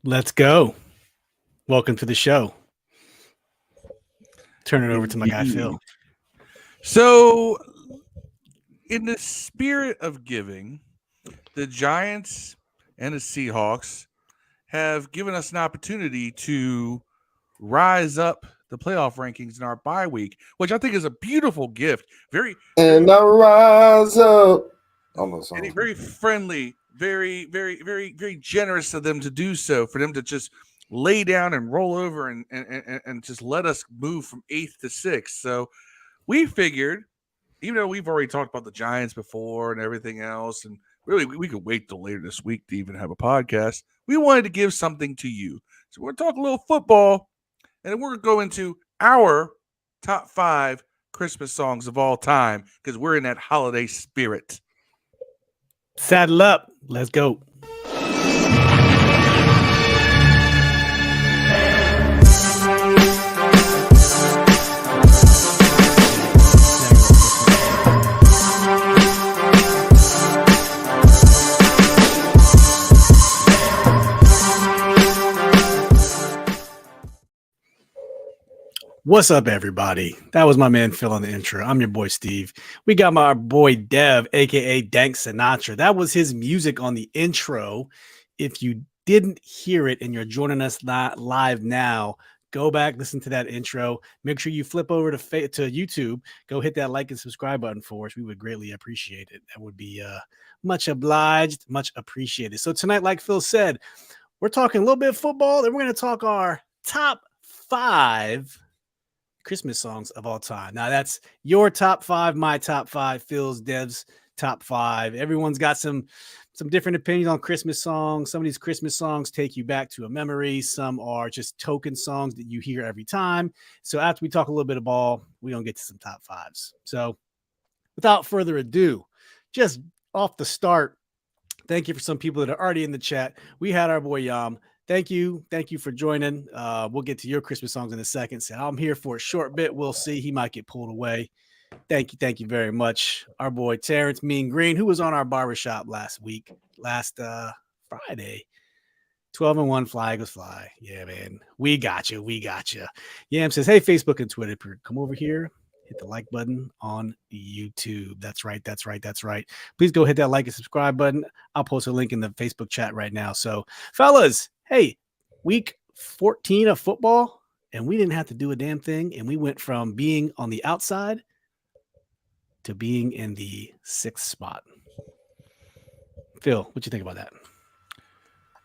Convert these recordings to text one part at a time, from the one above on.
Let's go. Welcome to the show. Turn it over to my guy, Phil. So, in the spirit of giving, the Giants and the Seahawks have given us an opportunity to rise up the playoff rankings in our bye week, which I think is a beautiful gift. Very and I rise up. very friendly, very generous of them to do so, for them to just lay down and roll over and just let us move from 8th to 6th. So we figured, even though we've already talked about the Giants before and everything else, and really we could wait till later this week to even have a podcast, we wanted to give something to you. So we're going to talk a little football, and then we're going to go into our top 5 Christmas songs of all time, because we're in that holiday spirit. Saddle up. Let's go. What's up, everybody? That was my man Phil on the intro. I'm your boy Steve. We got my boy Dev, aka Dank Sinatra. That was his music on the intro. If you didn't hear it and you're joining us live now, go back, listen to that intro. Make sure you flip over to YouTube. Go hit that like and subscribe button for us. We would greatly appreciate it. That would be much obliged, much appreciated. So tonight, like Phil said, we're talking a little bit of football, and we're going to talk our top 5 Christmas songs of all time. Now that's your top 5, my top 5, Phil's, Dev's top 5. Everyone's got some different opinions on Christmas songs. Some of these Christmas songs take you back to a memory. Some are just token songs that you hear every time. So after we talk a little bit of ball, we're going to get to some top 5s. So without further ado, just off the start, thank you for some people that are already in the chat. We had our boy Yam. Thank you for joining. We'll get to your Christmas songs in a second. So I'm here for a short bit. We'll see. He might get pulled away. Thank you very much. Our boy Terrence Mean Green, who was on our barbershop last Friday. 12-1 flag was fly. Yeah, man. We got you. Yam says, hey, Facebook and Twitter, come over here. Hit the like button on YouTube. That's right. Please go hit that like and subscribe button. I'll post a link in the Facebook chat right now. So, fellas, hey, week 14 of football, and we didn't have to do a damn thing, and we went from being on the outside to being in the 6th spot. Phil, what you think about that?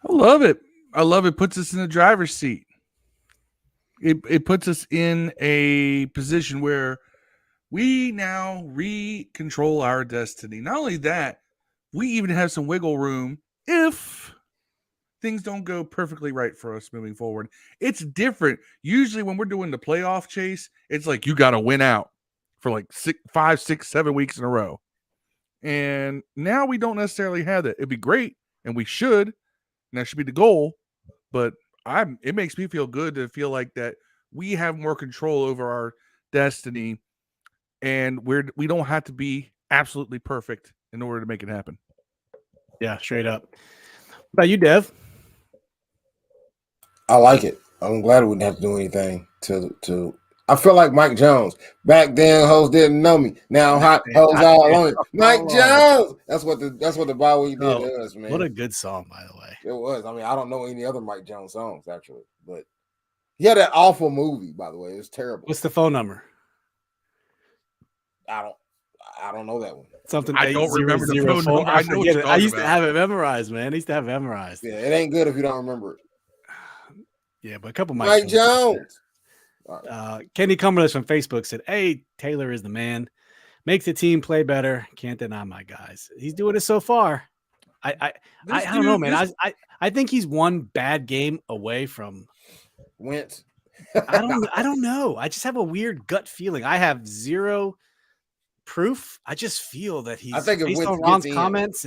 I love it. Puts us in the driver's seat. It puts us in a position where we now control our destiny. Not only that, we even have some wiggle room if things don't go perfectly right for us moving forward. It's different. Usually when we're doing the playoff chase, it's like you got to win out for like 5, 6, 7 weeks in a row. And now we don't necessarily have that. It'd be great, and we should, and that should be the goal. But it makes me feel good to feel like that we have more control over our destiny, and we don't have to be absolutely perfect in order to make it happen. Yeah, straight up. What about you, Dev? I like it. I'm glad we didn't have to do anything to. I feel like Mike Jones. Back then, hoes didn't know me. Now hoes all on it. Mike Jones. That's what the bye week did to us, man. What a good song, by the way. It was. I mean, I don't know any other Mike Jones songs actually, but he had that awful movie. By the way, it was terrible. What's the phone number? I don't know that one. Something I don't remember the phone number. I forget it. I used to have it memorized, man. Yeah, it ain't good if you don't remember it. Yeah, but a couple Mike Jones. Kenny Cumberland from Facebook said, hey, Taylor is the man. Makes the team play better. Can't deny my guys. He's doing it so far. I don't know, man. I think he's one bad game away from Wentz. I don't know. I just have a weird gut feeling. I have zero proof. I just feel that he's based on Ron's comments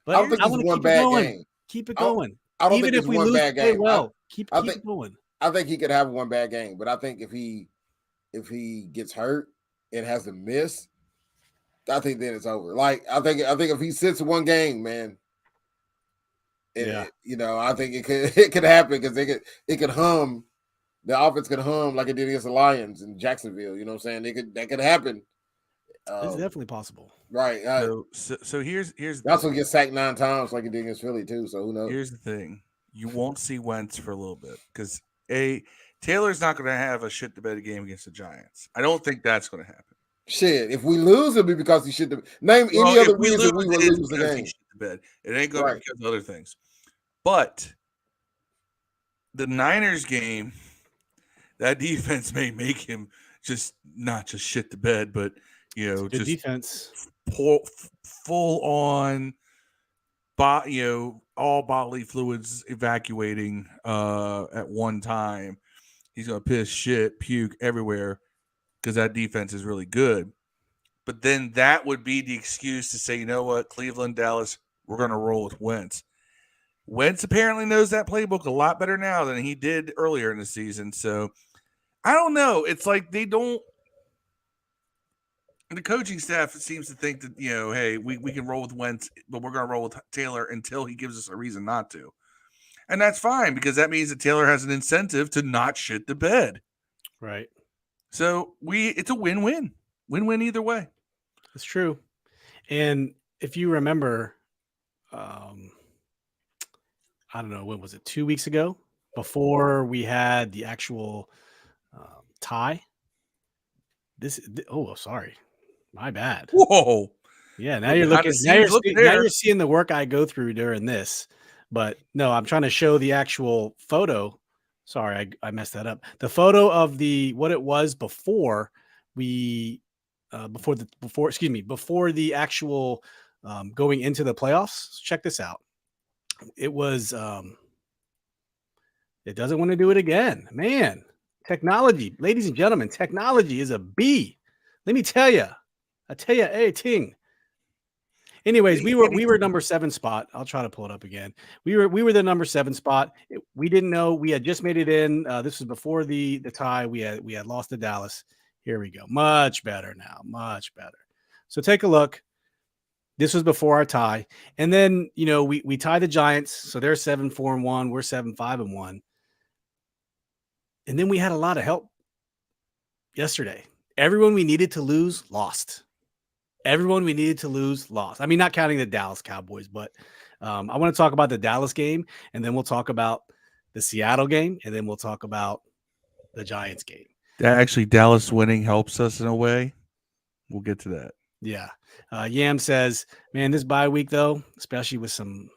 but I don't think it's one bad game. Keep it going. I don't Even think if we one lose, bad game. Well, keep it going. I think he could have one bad game, but I think if he gets hurt and has to miss, I think then it's over. Like I think if he sits one game, man, I think it could happen because it could hum. The offense could hum like it did against the Lions in Jacksonville. You know what I'm saying? That could happen. It's definitely possible. Right. So here's the also thing. get sacked 9 times like he did against Philly too. So who knows? Here's the thing: you won't see Wentz for a little bit because Taylor's not going to have a shit the bed game against the Giants. I don't think that's going to happen. Shit, if we lose, it'll be because he shit the name any other reason we will lose the game. Shit the bed. It ain't going to be because of other things. But the Niners game, that defense may make him not just shit the bed, but just defense, full on, all bodily fluids evacuating at one time. He's gonna piss, shit, puke everywhere because that defense is really good. But then that would be the excuse to say, you know what, Cleveland, Dallas, we're gonna roll with Wentz. Wentz apparently knows that playbook a lot better now than he did earlier in the season. So I don't know. It's like they don't. The coaching staff seems to think that, hey, we can roll with Wentz, but we're going to roll with Taylor until he gives us a reason not to. And that's fine because that means that Taylor has an incentive to not shit the bed. Right. So it's a win-win. Win-win either way. That's true. And if you remember, I don't know, when was it? 2 weeks ago, before we had the actual tie. Sorry. My bad. Whoa. Yeah, now you're looking. Now you're seeing the work I go through during this. But no, I'm trying to show the actual photo. Sorry, I messed that up. The photo of what it was before the actual going into the playoffs. Check this out. It was. It doesn't want to do it again, man. Technology, ladies and gentlemen, technology is a B. Let me tell you. I tell you, hey, ting. Anyways, we were number 7 spot. I'll try to pull it up again. We were the number 7 spot. We didn't know we had just made it in. This was before the tie. We had lost to Dallas. Here we go. Much better now. Much better. So take a look. This was before our tie, and then we tied the Giants. So they're 7-4-1. We're 7-5-1. And then we had a lot of help yesterday. Everyone we needed to lose lost. Everyone we needed to lose lost. I mean, not counting the Dallas Cowboys, but I want to talk about the Dallas game, and then we'll talk about the Seattle game, and then we'll talk about the Giants game. Actually, Dallas winning helps us in a way. We'll get to that. Yeah. Yam says, man, this bye week, though, especially with some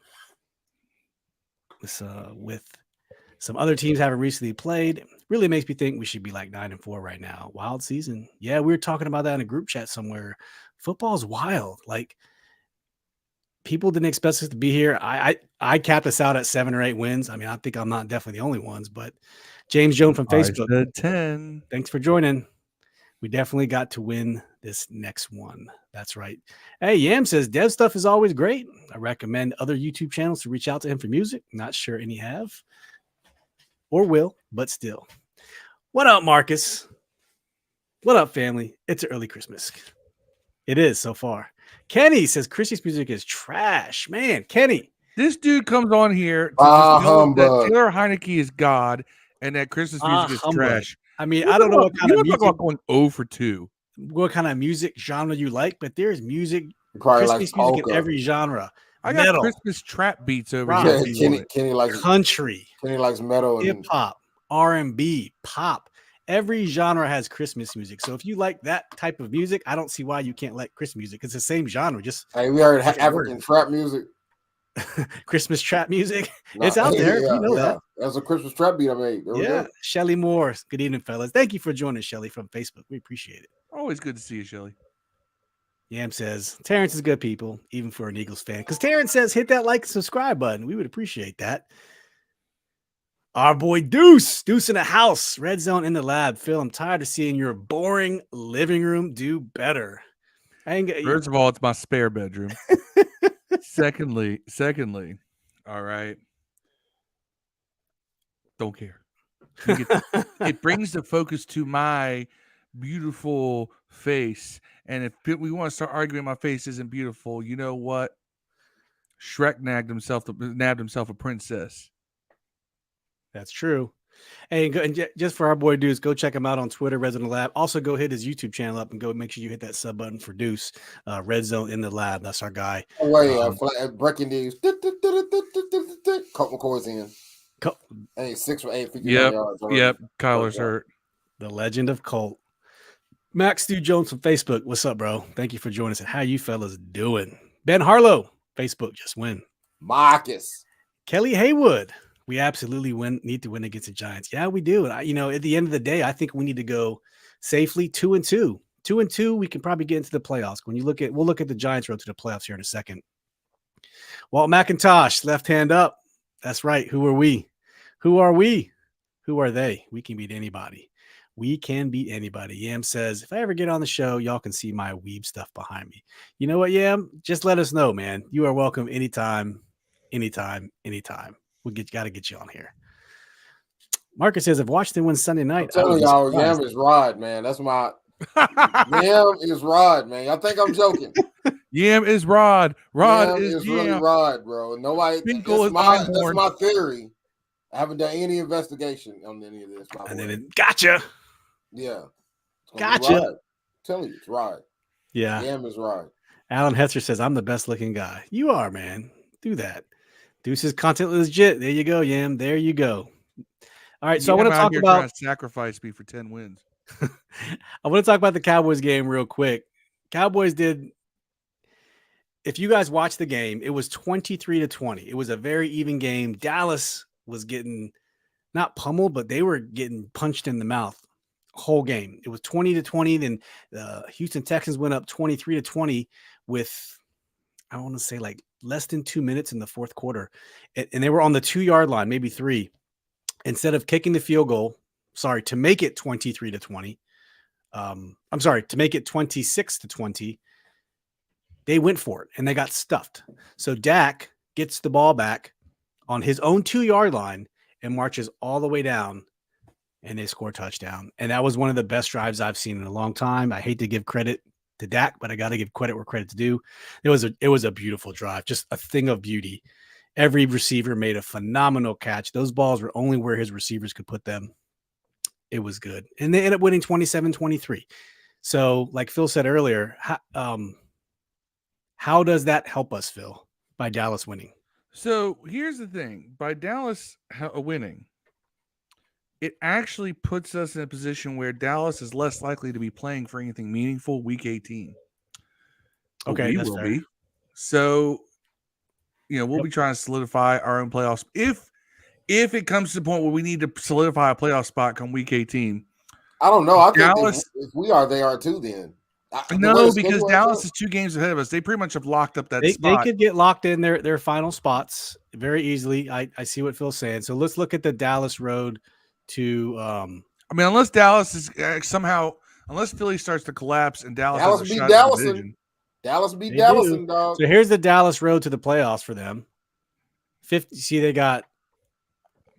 other teams haven't recently played, really makes me think we should be like 9-4 right now. Wild season. Yeah, we were talking about that in a group chat somewhere. Football's wild. Like, people didn't expect us to be here. I capped us out at 7 or 8 wins. I mean, I think I'm not definitely the only ones, but James Jones from Facebook. I said 10. Thanks for joining. We definitely got to win this next one. That's right. Hey, Yam says Dev stuff is always great. I recommend other YouTube channels to reach out to him for music. Not sure any have or will, but still. What up, Marcus? What up, family? It's early Christmas. It is so far. Kenny says Christmas music is trash. Man, Kenny. This dude comes on here to that Taylor Heineke is God and that Christmas music is trash. I mean, I don't know what kind of music. About going 0 for 2. What kind of music genre you like, but there's music, Christmas music in every genre. I got metal, Christmas trap beats over here. Kenny likes country. Kenny likes metal, hip hop, R&B, pop. Every genre has Christmas music. So if you like that type of music, I don't see why you can't like Christmas music. It's the same genre. Just we heard African trap music. Christmas trap music. It's out there. You know that. That's a Christmas trap beat I made. Yeah. Shelly Moore. Good evening, fellas. Thank you for joining, Shelly, from Facebook. We appreciate it. Always good to see you, Shelly. Yam says, Terrence is good people, even for an Eagles fan. Because Terrence says, hit that like and subscribe button. We would appreciate that. Our boy Deuce in the house. Red Zone in the lab. Phil, I'm tired of seeing your boring living room. Do better. First of all, it's my spare bedroom. Secondly, all right. Don't care. It brings the focus to my beautiful face. And if we want to start arguing my face isn't beautiful, you know what? Shrek nabbed himself a princess. That's true. Hey, just for our boy Deuce, go check him out on Twitter, Resident Lab. Also, go hit his YouTube channel up and go make sure you hit that sub button for Deuce, Red Zone in the Lab. That's our guy. Oh, wait, breaking news. Colt McCoy's in. Hey, 6 for 8, 59 yards. Yep. Kyler's hurt. The legend of Colt. Max Stu Jones from Facebook. What's up, bro? Thank you for joining us. How you fellas doing? Ben Harlow, Facebook, just win. Marcus. Kelly Haywood. We absolutely need to win against the Giants. Yeah, we do. And at the end of the day, I think we need to go safely 2-2. 2-2, we can probably get into the playoffs. We'll look at the Giants road to the playoffs here in a second. Walt McIntosh, left hand up. That's right. Who are we? Who are we? Who are they? We can beat anybody. We can beat anybody. Yam says, if I ever get on the show, y'all can see my weeb stuff behind me. You know what, Yam? Just let us know, man. You are welcome anytime. We got to get you on here. Marcus says, if Washington wins Sunday night, I'm telling y'all, Yam is Rod, man. That's my Yam is Rod, man. Y'all think I'm joking? Yam is Rod. Rod is really Rod, bro. Nobody. That's my theory. I haven't done any investigation on any of this. And then gotcha. Yeah. Gotcha. I'm telling you, it's Rod. Yeah. Yam is Rod. Alan Hetzer says, I'm the best looking guy. You are, man. Do that. Deuce's content legit. There you go, Yam. There you go. All right, so I want to talk about sacrifice me for 10 wins. I want to talk about the Cowboys game real quick. Cowboys did. If you guys watched the game, it was 23-20. It was a very even game. Dallas was getting not pummeled, but they were getting punched in the mouth whole game. It was 20-20. Then the Houston Texans went up 23-20 with, I want to say, like less than 2 minutes in the fourth quarter. And they were on the 2-yard line, maybe 3. Instead of kicking the field goal, to make it 23-20. To make it 26-20. They went for it and they got stuffed. So Dak gets the ball back on his own 2-yard line and marches all the way down, and they score a touchdown. And that was one of the best drives I've seen in a long time. I hate to give credit to Dak, but I got to give credit where credit's due. It was a beautiful drive, just a thing of beauty. Every receiver made a phenomenal catch. Those balls were only where his receivers could put them. It was good. And they ended up winning 27-23. So like Phil said earlier, how does that help us, Phil, by Dallas winning? So here's the thing. By Dallas winning, it actually puts us in a position where Dallas is less likely to be playing for anything meaningful week 18. Okay, we will be. So, we'll be trying to solidify our own playoffs. If it comes to the point where we need to solidify a playoff spot come week 18. I don't know. I think if we are, they are too then. No, because Dallas is 2 games ahead of us. They pretty much have locked up that spot. They could get locked in their final spots very easily. I see what Phil's saying. So let's look at the Dallas road to unless Dallas is unless Philly starts to collapse and Dallas beat Dallas beat Dallas, dog. So here's the Dallas road to the playoffs for them. 50. See, they got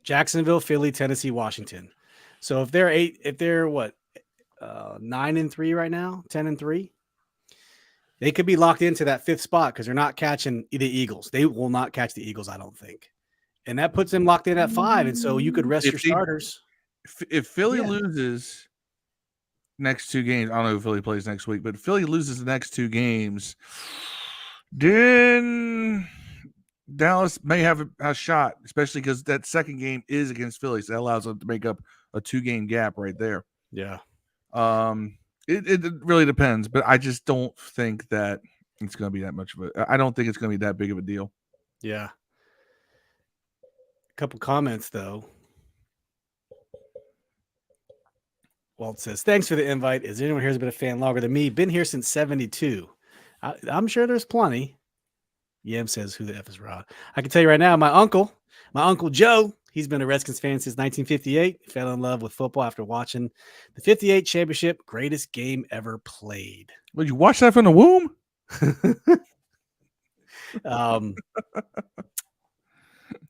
Jacksonville, Philly, Tennessee, Washington. So if they're 9-3 right now, 10-3, they could be locked into that 5th spot because they're not catching the Eagles. They will not catch the Eagles, I don't think. And that puts them locked in at 5. And so you could rest your starters. If Philly loses next 2 games, I don't know who Philly plays next week, but if Philly loses the next 2 games, then Dallas may have a shot, especially because that second game is against Philly. So that allows them to make up a 2-game gap right there. Yeah. It really depends, but I just don't think that it's going to be that much of I don't think it's going to be that big of a deal. Yeah. A couple comments though. Walt says, thanks for the invite. Is anyone here who's been a fan longer than me? Been here since 72. I'm sure there's plenty. Yam says, who the F is Rod? I can tell you right now, my uncle Joe, he's been a Redskins fan since 1958. Fell in love with football after watching the 58 championship. Greatest game ever played. Would you watch that from the womb?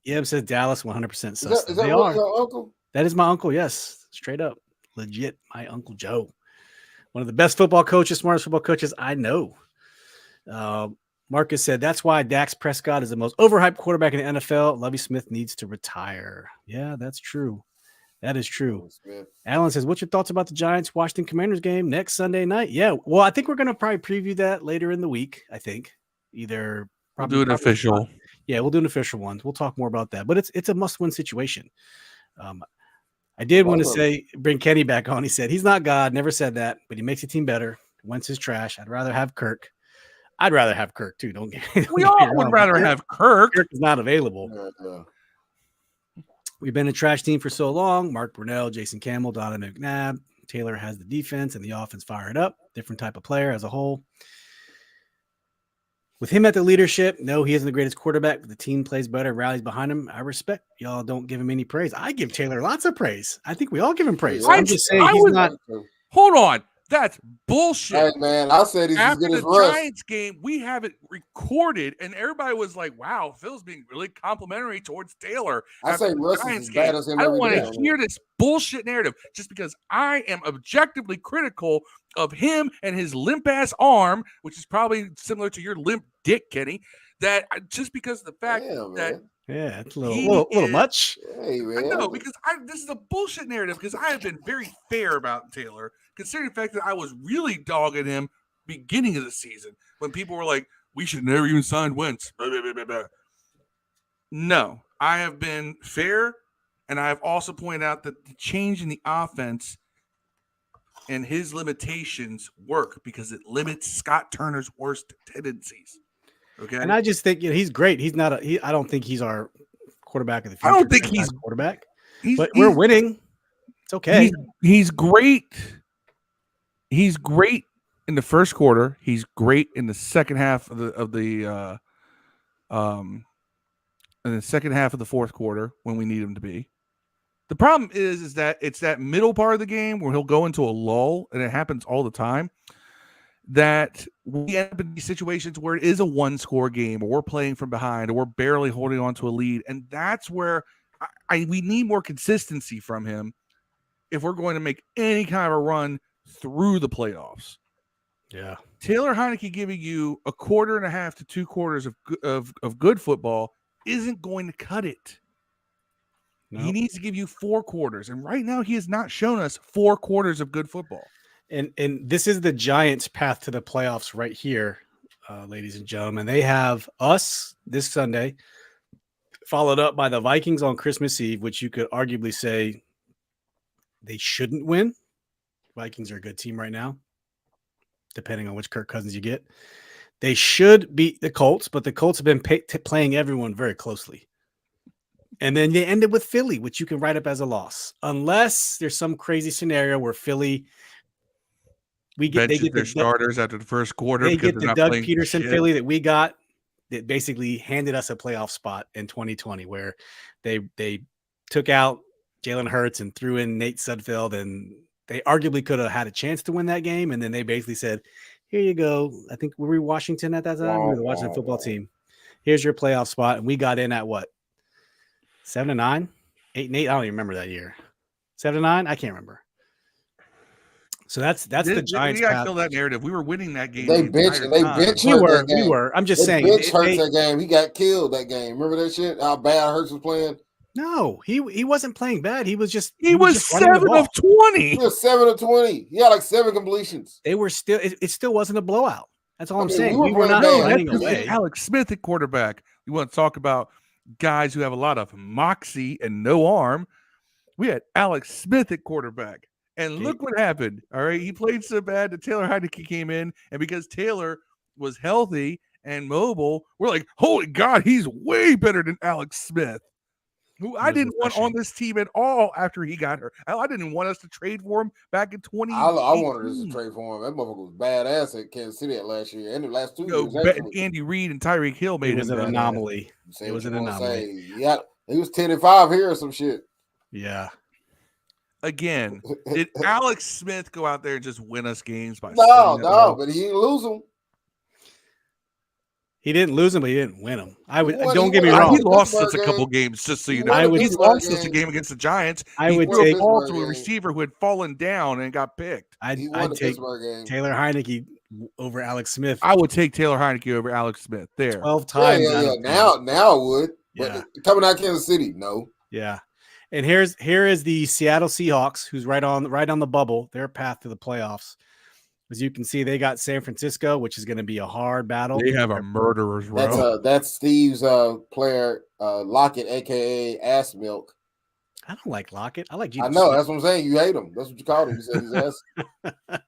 Yam says Dallas 100% sus. Is that your uncle? That is my uncle, yes. Straight up. Legit, my Uncle Joe. One of the best football coaches, smartest football coaches I know. Marcus said, that's why Dax Prescott is the most overhyped quarterback in the NFL. Lovie Smith needs to retire. Yeah, that's true. That is true. Alan says, what's your thoughts about the Giants-Washington Commanders game next Sunday night? Yeah, well, I think we're going to probably preview that later in the week, I think. We'll do an official. Yeah, we'll do an official one. We'll talk more about that. But it's a must-win situation. I did want to bring Kenny back on. He said, he's not God, never said that, but he makes the team better. Wentz is trash. I'd rather have Kirk. I'd rather have Kirk, too. We all would rather have Kirk. Kirk is not available. We've been a trash team for so long. Mark Brunell, Jason Campbell, Donovan McNabb. Taylor has the defense and the offense fired up. Different type of player as a whole. With him at the leadership, no, he isn't the greatest quarterback, but the team plays better, rallies behind him. I respect y'all. Don't give him any praise. I give Taylor lots of praise. I think we all give him praise. I'm just saying he's not. Hold on. That's bullshit. Hey, man, I said he's after as good as the Russ. Giants game, we have it recorded, and everybody was like, wow, Phil's being really complimentary towards Taylor. I say Russ is as bad as him. I don't want to hear this bullshit narrative just because I am objectively critical of him and his limp-ass arm, which is probably similar to your limp dick, Kenny, that just because of the fact that yeah, it's a little much. Hey, man. I know, because this is a bullshit narrative because I have been very fair about Taylor, considering the fact that I was really dogging him beginning of the season when people were like, we should never even sign Wentz. Blah, blah, blah, blah. No, I have been fair, and I have also pointed out that the change in the offense and his limitations work because it limits Scott Turner's worst tendencies. Okay, and I just think he's great. He's not I don't think he's our quarterback of the future. I don't think he's quarterback, but we're winning. It's okay. He's great. He's great in the first quarter. He's great in the second half of the second half of the fourth quarter when we need him to be. The problem is that it's that middle part of the game where he'll go into a lull, and it happens all the time, that we end up in these situations where it is a one-score game, or we're playing from behind, or we're barely holding on to a lead, and that's where we need more consistency from him if we're going to make any kind of a run through the playoffs. Yeah, Taylor Heineke giving you a quarter and a half to 2 quarters of good football isn't going to cut it. Nope. He needs to give you 4 quarters, and right now he has not shown us 4 quarters of good football. And this is the Giants' path to the playoffs right here, ladies and gentlemen. They have us this Sunday, followed up by the Vikings on Christmas Eve, which you could arguably say they shouldn't win. Vikings are a good team right now, depending on which Kirk Cousins you get. They should beat the Colts, but the Colts have been playing everyone very closely. And then they ended with Philly, which you can write up as a loss, unless there's some crazy scenario where Philly – they get their starters after the first quarter. They get the Doug Peterson Philly that we got that basically handed us a playoff spot in 2020, where they took out Jalen Hurts and threw in Nate Sudfeld, and they arguably could have had a chance to win that game. And then they basically said, "Here you go." I think were we Washington at that time? We were the Washington football team. Here's your playoff spot, and we got in at what? 7-9, 8-8. I don't even remember that year. 7-9. I can't remember. So that's the Giants. We got to kill that narrative. We were winning that game. They benched we were. I'm just saying. Hurts that game. He got killed that game. Remember that shit? How bad Hurts was playing? No, he wasn't playing bad. He was 7 of 20. He was 7 of 20. He had like 7 completions. They were still. It still wasn't a blowout. That's all I'm saying. We were not running away. Alex Smith at quarterback. You want to talk about guys who have a lot of moxie and no arm? We had Alex Smith at quarterback. And look what happened. All right. He played so bad that Taylor Heineke came in. And because Taylor was healthy and mobile, we're like, holy God, he's way better than Alex Smith, who I didn't want on this team at all after he got hurt. I didn't want us to trade for him back in 20. I wanted us to trade for him. That motherfucker was badass at Kansas City last year and the last 2 years. Andy Reid and Tyreek Hill made him an anomaly. It was an anomaly. Yeah, he was 10-5 here or some shit. Yeah. Again, did Alex Smith go out there and just win us games by No, but he didn't lose them. He didn't lose them, but he didn't win them. won- Don't he get me won a wrong. He lost Pittsburgh us a couple game. games, just so you He know. won a He Pittsburgh lost us a game. game against the Giants. I He would threw a take. ball to a Pittsburgh receiver who had fallen down and got picked. He won I'd the take Pittsburgh game. Taylor Heineke over Alex Smith I would take Taylor Heineke over Alex Smith there. 12 times out of 10. Now I would. But Yeah. coming out of Kansas City, no. Yeah. And here is the Seattle Seahawks, who's right on the bubble, their path to the playoffs. As you can see, they got San Francisco, which is going to be a hard battle. They have a murderer's row. That's Steve's player, Lockett, aka Ass Milk. I don't like Lockett. I like Geno I know, Smith. that's what I'm saying. You hate him. That's what you called him. You said he's ass.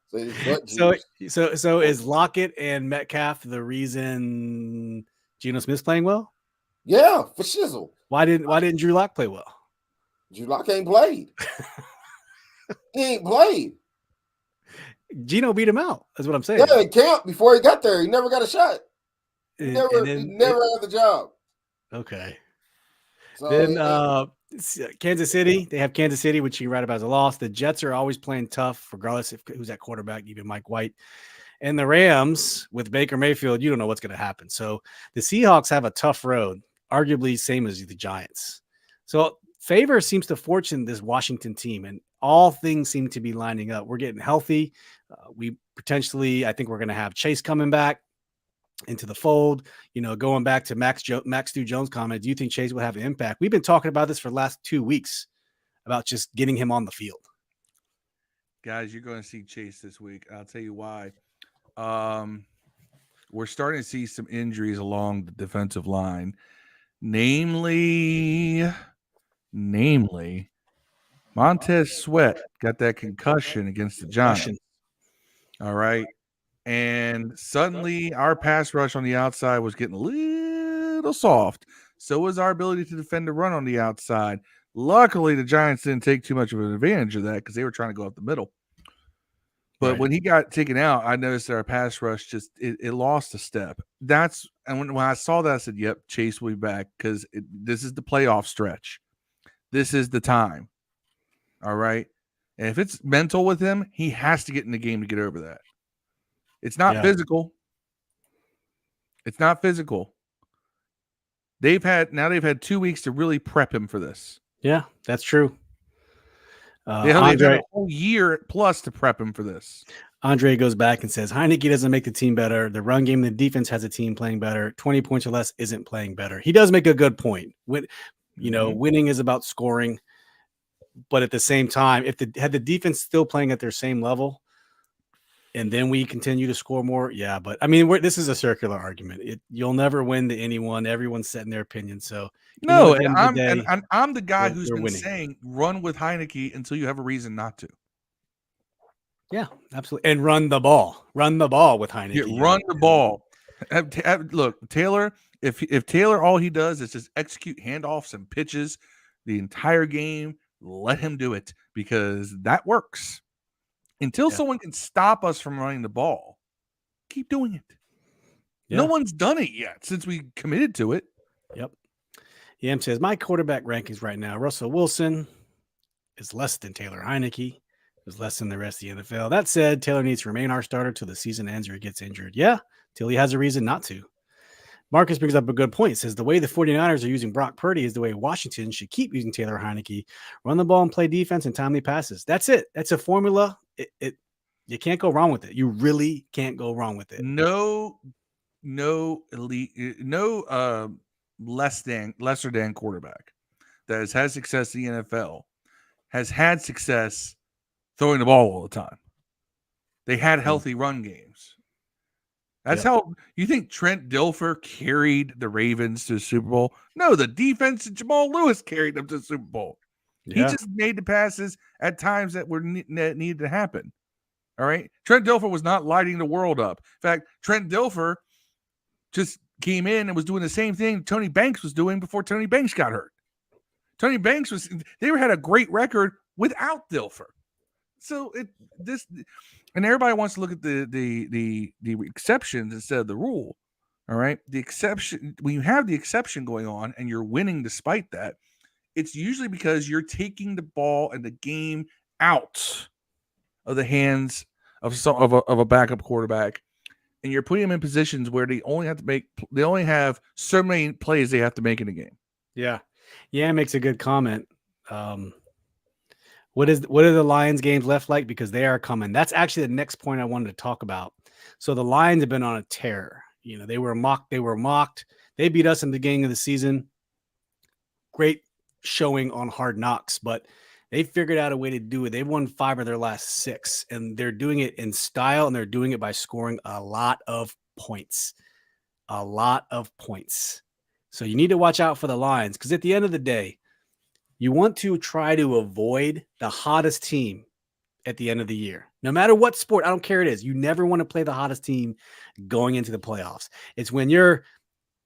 So he's butt juice. So is Lockett and Metcalf the reason Geno Smith's playing well? Yeah, for shizzle. Why didn't Drew Lock play well? Drew Lock ain't played. He ain't played. Geno beat him out. That's what I'm saying. Yeah, in camp before he got there, he never got a shot. He never had the job. Okay. So Then Kansas City, they have Kansas City, which you can write about as a loss. The Jets are always playing tough, regardless of who's at quarterback, even Mike White. And the Rams with Baker Mayfield, you don't know what's going to happen. So the Seahawks have a tough road, arguably same as the Giants. So favor seems to fortune this Washington team, and all things seem to be lining up. We're getting healthy. I think we're going to have Chase coming back into the fold. Going back to Max Stu Jones' comment, do you think Chase will have an impact? We've been talking about this for the last 2 weeks about just getting him on the field. Guys, you're going to see Chase this week. I'll tell you why. We're starting to see some injuries along the defensive line, namely Montez Sweat got that concussion against the Giants. All right. And suddenly our pass rush on the outside was getting a little soft. So was our ability to defend the run on the outside. Luckily, the Giants didn't take too much of an advantage of that because they were trying to go up the middle. But when he got taken out, I noticed that our pass rush just it lost a step. When I saw that, I said, "Yep, Chase will be back because this is the playoff stretch. This is the time." All right, and if it's mental with him, he has to get in the game to get over that. It's not physical. It's not physical. They've had 2 weeks to really prep him for this. Yeah, that's true. They've had a whole year plus to prep him for this. Andre goes back and says, Heineke doesn't make the team better. The run game, the defense has a team playing better. 20 points or less isn't playing better. He does make a good point. Winning is about scoring. But at the same time, had the defense still playing at their same level, and then we continue to score more, yeah. But I mean, this is a circular argument. You'll never win to anyone. Everyone's setting their opinion. So no, and I'm the guy who's been winning. saying run with Heineke until you have a reason not to. Yeah, absolutely, and run the ball. Run the ball with Heineke. Yeah, run the ball. Look, Taylor. If Taylor all he does is just execute handoffs and pitches the entire game, let him do it because that works. Until someone can stop us from running the ball, keep doing it. Yeah. No one's done it yet since we committed to it. Yep. Yam says, my quarterback rankings right now, Russell Wilson is less than Taylor Heineke, is less than the rest of the NFL. That said, Taylor needs to remain our starter till the season ends or he gets injured. Yeah, till he has a reason not to. Marcus brings up a good point. He says the way the 49ers are using Brock Purdy is the way Washington should keep using Taylor Heineke. Run the ball and play defense and timely passes. That's it. That's a formula. You can't go wrong with it. You really can't go wrong with it. No elite, lesser than quarterback that has had success in the NFL has had success throwing the ball all the time. They had healthy run games. That's how you think Trent Dilfer carried the Ravens to the Super Bowl. No, the defense and Jamal Lewis carried them to the Super Bowl. Yeah. He just made the passes at times that were needed to happen. All right. Trent Dilfer was not lighting the world up. In fact, Trent Dilfer just came in and was doing the same thing Tony Banks was doing before Tony Banks got hurt. Tony Banks they had a great record without Dilfer. So and everybody wants to look at the exceptions instead of the rule. All right. The exception, when you have the exception going on and you're winning despite that, it's usually because you're taking the ball and the game out of the hands of a backup quarterback, and you're putting them in positions where they only have so many plays they have to make in a game. Yeah. Yeah, makes a good comment. What are the Lions games left like? Because they are coming. That's actually the next point I wanted to talk about. So the Lions have been on a tear. You know, they were mocked. They beat us in the beginning of the season. Great showing on Hard Knocks, but they figured out a way to do it. They've won 5 of their last 6, and they're doing it in style, and they're doing it by scoring a lot of points. A lot of points. So you need to watch out for the Lions, because at the end of the day, you want to try to avoid the hottest team at the end of the year. No matter what sport, I don't care it is. You never want to play the hottest team going into the playoffs. It's when you're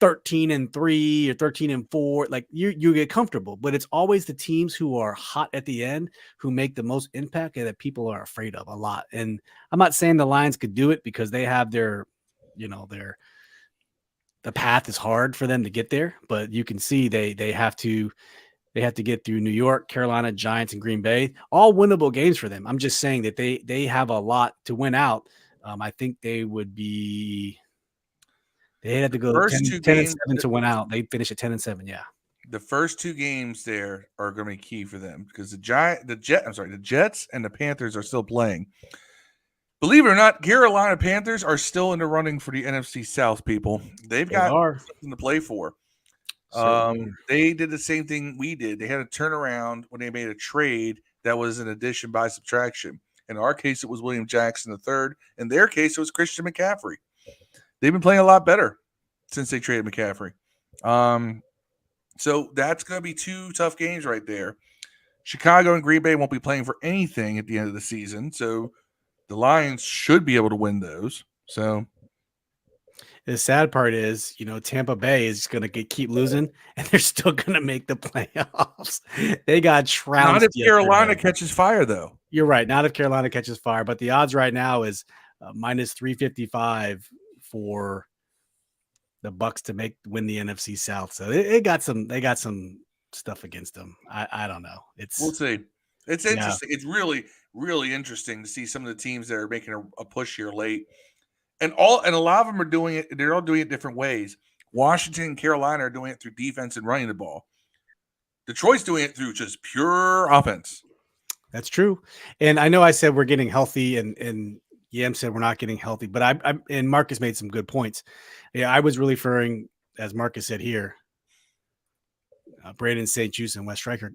13-3 or 13-4, like you get comfortable, but it's always the teams who are hot at the end who make the most impact and that people are afraid of a lot. And I'm not saying the Lions could do it because they have the path is hard for them to get there, but you can see they have to get through New York, Carolina, Giants, and Green Bay, all winnable games for them. I'm just saying that they have a lot to win out. I think they would be. They had to go 10-7 to win out. They finished at 10-7. Yeah. The first 2 games there are going to be key for them because the Jets and the Panthers are still playing. Believe it or not, Carolina Panthers are still in the running for the NFC South, people. They've got something to play for. They did the same thing we did. They had a turnaround when they made a trade that was an addition by subtraction. In our case, it was William Jackson III. In their case, it was Christian McCaffrey. They've been playing a lot better since they traded McCaffrey. So that's going to be 2 tough games right there. Chicago and Green Bay won't be playing for anything at the end of the season. So the Lions should be able to win those. So the sad part is, Tampa Bay is going to keep losing, and they're still going to make the playoffs. They got trounced. Not if Carolina catches fire, though. You're right. Not if Carolina catches fire, but the odds right now is minus 355 for the Bucs to win the NFC South. So they got some stuff against them. I don't know. We'll see. It's interesting. Yeah. It's really, really interesting to see some of the teams that are making a push here late. And a lot of them are doing it. They're all doing it different ways. Washington and Carolina are doing it through defense and running the ball. Detroit's doing it through just pure offense. That's true. And I know I said we're getting healthy, and Yam said we're not getting healthy, but and Marcus made some good points. Yeah, I was really referring, as Marcus said here, Braden St. Juice and Wes Stryker,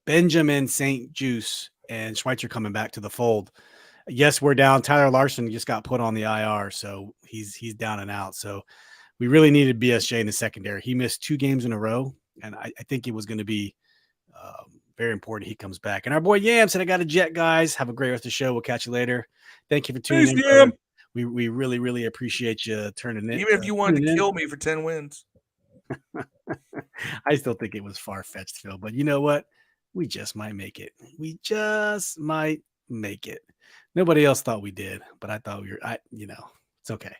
Benjamin St. Juice and Schweitzer coming back to the fold. Yes, we're down. Tyler Larson just got put on the IR, so he's down and out. So we really needed BSJ in the secondary. He missed 2 games in a row, and I think it was going to be very important he comes back. And our boy Yam said, I got a jet, guys. Have a great rest of the show. We'll catch you later. Thank you for tuning in. We really, really appreciate you turning in. Even if you wanted to kill me for 10 wins. I still think it was far-fetched, Phil. But you know what? We just might make it. We just might make it. Nobody else thought we did, but I thought it's okay.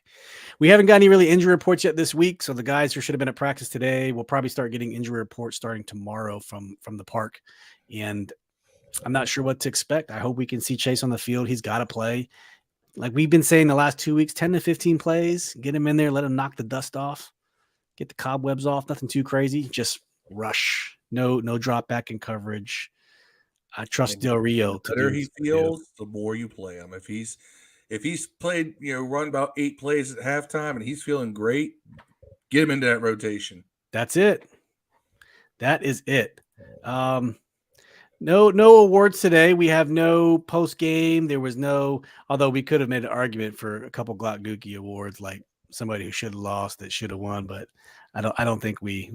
We haven't got any really injury reports yet this week, so the guys who should have been at practice today will probably start getting injury reports starting tomorrow from the park. And I'm not sure what to expect. I hope we can see Chase on the field. He's got to play. Like we've been saying the last 2 weeks, 10 to 15 plays, get him in there, let him knock the dust off, get the cobwebs off, nothing too crazy, just rush. No drop back in coverage. I trust Del Rio. The better he feels, the more you play him. If he's played, run about 8 plays at halftime and he's feeling great, get him into that rotation. That's it. That is it. No awards today. We have no post game. There was no, although we could have made an argument for a couple Glock Gookie awards, like somebody who should have lost that should have won, but I don't think we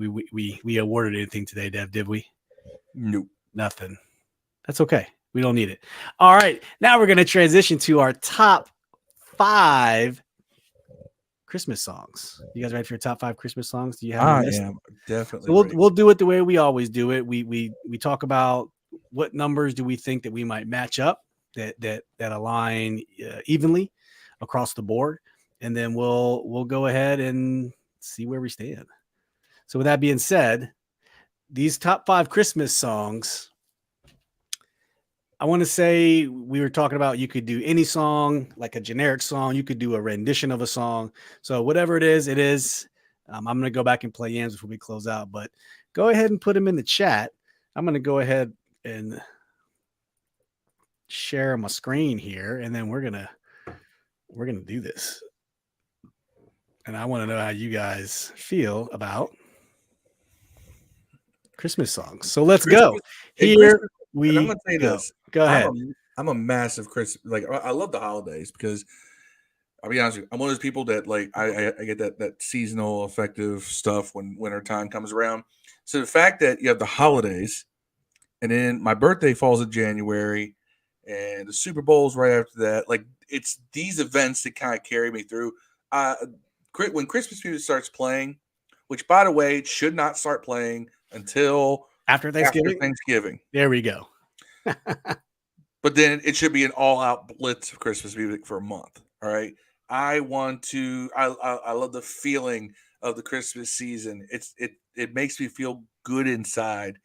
awarded anything today, Dev, did we? Nope. Nothing. That's okay. We don't need it. All right. Now we're going to transition to our top 5 Christmas songs. You guys ready for your top 5 Christmas songs? Do you have? I am definitely. So we'll do it the way we always do it. We talk about what numbers do we think that we might match up that align evenly across the board, and then we'll go ahead and see where we stand. So with that being said, these top 5 Christmas songs, I want to say we were talking about you could do any song, like a generic song. You could do a rendition of a song. So whatever it is, it is. I'm going to go back and play yams before we close out, but go ahead and put them in the chat. I'm going to go ahead and share my screen here, and then we're gonna do this. And I want to know how you guys feel about Christmas songs. So let's go. Here we I'm gonna say go. this. Go ahead. I'm a massive Christmas. Like I love the holidays because I'll be honest with you, I'm one of those people that like I get that seasonal affective stuff when winter time comes around. So the fact that you have the holidays, and then my birthday falls in January, and the Super Bowl's right after that. Like it's these events that kind of carry me through. When Christmas music starts playing, which by the way should not start playing until after Thanksgiving. There we go. But then it should be an all-out blitz of Christmas music for a month. All right. I love the feeling of the Christmas season. It makes me feel good inside.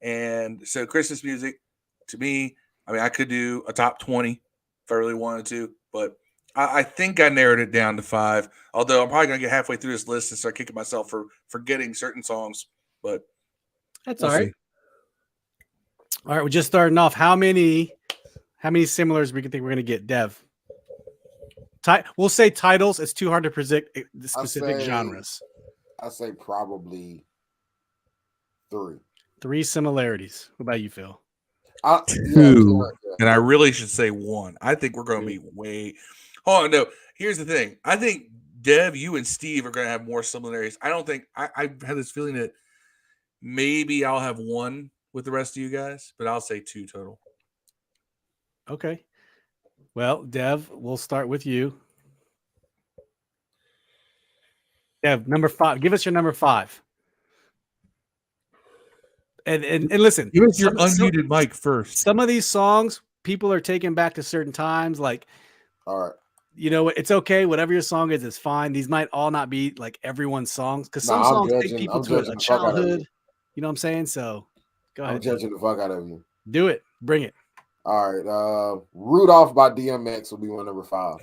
And so Christmas music to me, I mean, I could do a top 20 if I really wanted to, but I think I narrowed it down to 5. Although I'm probably gonna get halfway through this list and start kicking myself for forgetting certain songs, but that's all right. All right, we're just starting off. How many similars we can think we're gonna get, Dev? We'll say titles. It's too hard to predict the specific genres. I say probably 3. 3 similarities. What about you, Phil? 2. And I really should say 1. I think we're going to be way. Oh no! Here's the thing. I think Dev, you and Steve are going to have more similarities. I don't think I've had this feeling that maybe I'll have 1 with the rest of you guys, but I'll say 2 total. Okay. Well, Dev, we'll start with you. Dev, number 5. Give us your number 5. And listen, give us your unmuted mic first. Some of these songs people are taken back to certain times. Like, all right, you know, it's okay. Whatever your song is, it's fine. These might all not be like everyone's songs because some songs take people to a childhood. You know what I'm saying? So go ahead. I'm judging the fuck out of you. Do it. Bring it. All right. Rudolph by DMX will be my number 5.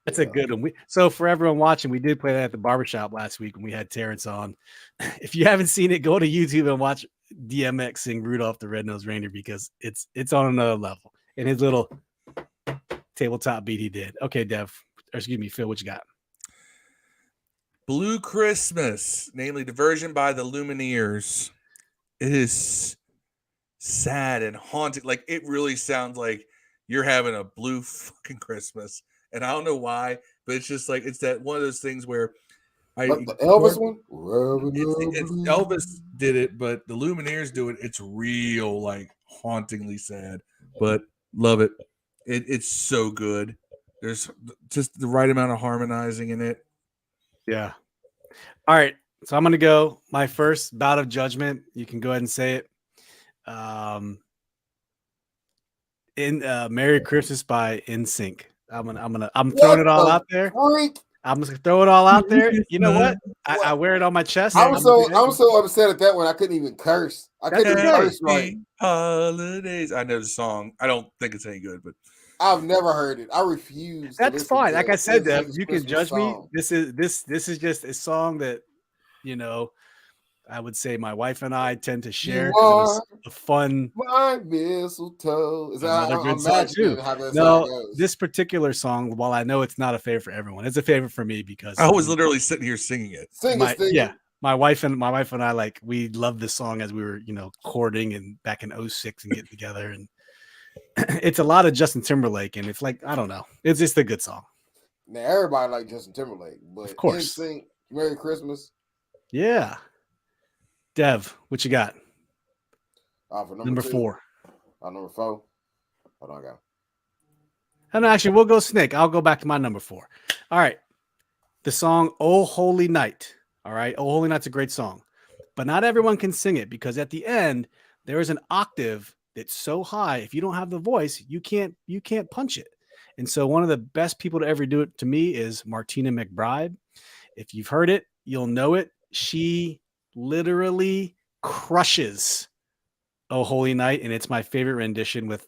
That's a good one. So for everyone watching, we did play that at the barbershop last week when we had Terrence on. If you haven't seen it, go to YouTube and watch DMX sing Rudolph the Red-Nosed Reindeer because it's on another level. And his little tabletop beat he did. Okay, Dev. Or excuse me, Phil, what you got? Blue Christmas, namely the version by the Lumineers. It is sad and haunting. Like it really sounds like you're having a blue fucking Christmas. And I don't know why, but it's just like it's that one of those things where the Elvis one? Elvis did it, but the Lumineers do it. It's real, like hauntingly sad, but love it. It's so good. There's just the right amount of harmonizing in it. Yeah. All right. So I'm going to go my first bout of judgment. You can go ahead and say it. Merry Christmas by NSYNC. I'm throwing it all out there. I'm just gonna throw it all out there. You know what? I wear it on my chest. I'm so upset at that one. I couldn't even curse. I couldn't even curse right. Holidays. I know the song. I don't think it's any good, but I've never heard it. I refuse. That's fine. Like I said, Dev, you can judge me. This is just a song that, you know, I would say my wife and I tend to share. It's a fun. My mistletoe. Is that another good song too? No, this particular song, while I know it's not a favorite for everyone, it's a favorite for me because I was literally sitting here singing it. Yeah, my wife and I, like, we loved this song as we were, you know, courting and back in 2006 and getting together, and it's a lot of Justin Timberlake, and it's like, I don't know, it's just a good song. Now everybody like Justin Timberlake, but of course, Merry Christmas. Yeah. Dev, what you got? For number 4. Number 4. Hold on, I got. And actually, we'll go Snake. I'll go back to my number 4. All right. The song "Oh Holy Night." All right. "Oh Holy Night's" a great song, but not everyone can sing it because at the end there is an octave that's so high. If you don't have the voice, you can't punch it. And so one of the best people to ever do it to me is Martina McBride. If you've heard it, you'll know it. She literally crushes Oh Holy Night, and it's my favorite rendition with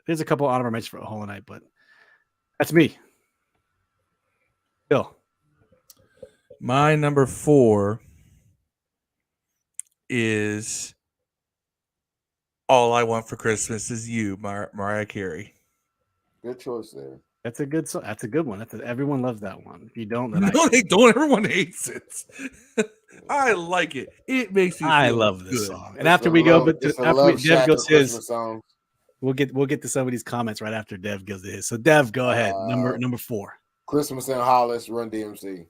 there's a couple honorable mentions for Oh Holy Night, but that's me. Bill. My number 4 is All I Want for Christmas Is You, Mariah Carey. Good choice there. That's a good song. That's a good one. Everyone loves that one. If you don't, then No, they don't. Everyone hates it. I like it. It makes me I feel love this good. song. And after we go, but after Dev goes his, song. we'll get to some of these comments right after Dev goes to his. So Dev, go ahead. Number 4. Christmas in Hollis, Run DMC.